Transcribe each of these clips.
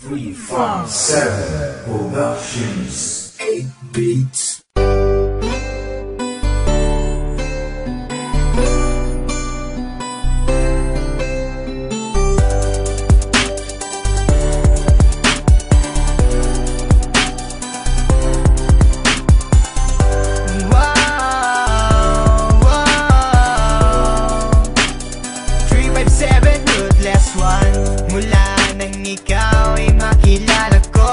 357 Productions 8 Beats. Ikaw ay makilala ko,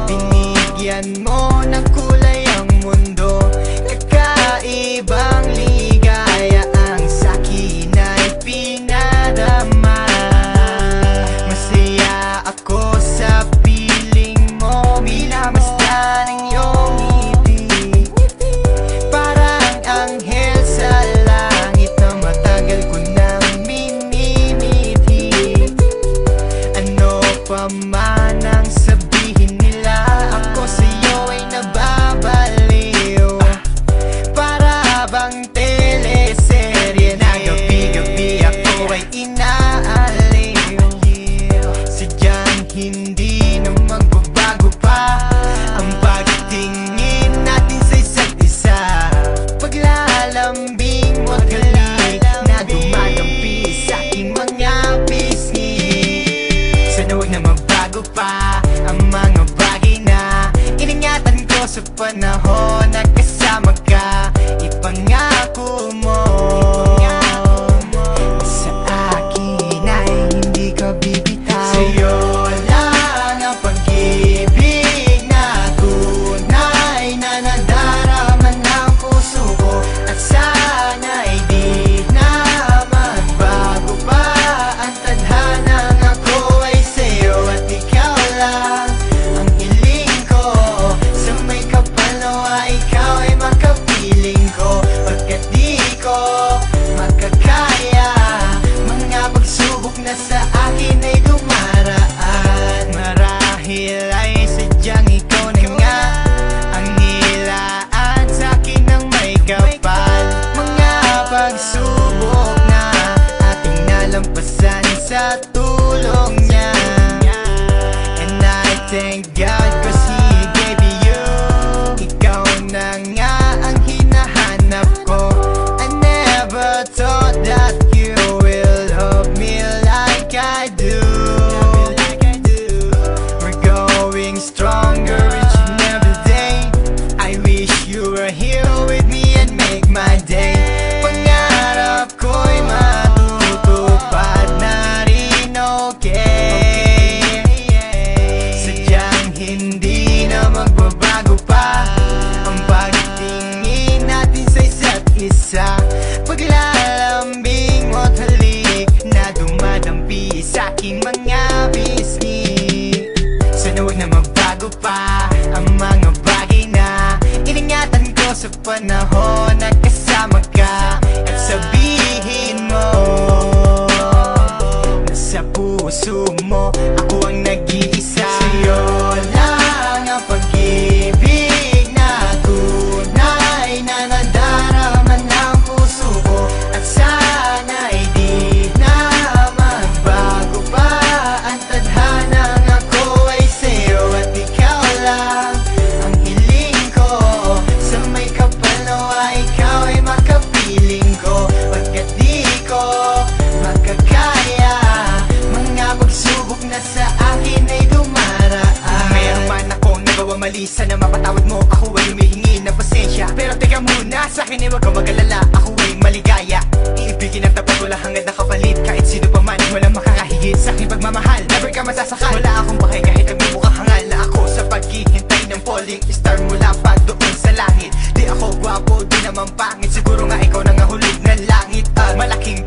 binigyan mo ng kulay ang mundo. Kakaibang ligaya ang sa'kin ay pinadama. Masaya ako sa piling mo, minamasdan ang iyong ngiti. Parang anghel sa langit na matagal ko nang minimiti. Man ang sabihin nila, ako sa'yo ay nababaliw. Para bang teleserye na gabi-gabi ako ay inaaliw. Sadyang hindi na magbabago pa ang pagtingin natin sa isa't isa. Paglalambing mo at halik na dumadampi sa aking mga pisngi. Sana huwag na magbago pa ang mga bagay na iningatan ko sa panahon na kasama ka. Ipangako mo sa akin ay hindi ka bibitaw. Sa'yo lang ang pag-ibig na tunay na nadarama ng puso ko. At sana ay di na magbago pa ang tadhanang ako ay sa'yo. At ikaw lang ang hiling ko, sa may kapalawa ikaw ay makapiling ko. Pagkat di ko makakaya mga pagsubok na sa akin ay dumaraan. Marahil ay sadyang ikaw na nga ang nilaan sa'kin ng may kapal. Mga pagsubok na ating nalampasan sa tulong niya. And I thank God 'cause He gave me you. Ikaw na nga ang hinahanap ko. I never thought that you will love me like I do. We're going stronger each and every day. I wish you were here with me and make my day. Pangarap ko'y matutupad na rin, okay? Sadyang hindi na magbabago pa ang pagtingin natin sa isa't isa. Paglalambing mo't halik na dumadampi sa aking mga pisngi. Sana huwag na magbago pa ang mga bagay na iningatan ko sa panahon na kasama ka. At sabihin mo na sa puso mo ako ang nag-iisa. Sa'yo lang ang pag-ibig na tunay na nadarama ng puso ko. At sana ay di na magbago pa ang tadhanang ako ay sa'yo. At ikaw lang ang hiling ko, sa may kapalawa ikaw ay makapiling ko. Pagkat di ko makakaya mga pagsubok na sa akin ay dumaraan. Meron man akong nagawa mali, sana mapatawad mo. Ako ay humihingi ng pasensya, pero teka muna, sa akin ay wag kang mag-alala. Ako ay maligaya, iibigin ang tapat, wala hangad na kapalit. Kahit sino pa man, walang makakahigit sa aking pagmamahal. Never ka masasakal, wala akong bakay kahit nagmumukhang hangal na ako sa paghihintay ng falling star mula pa doon sa langit. Di ako gwapo, di naman pangit, siguro nga ikaw na nga hulog ng langit. At malaking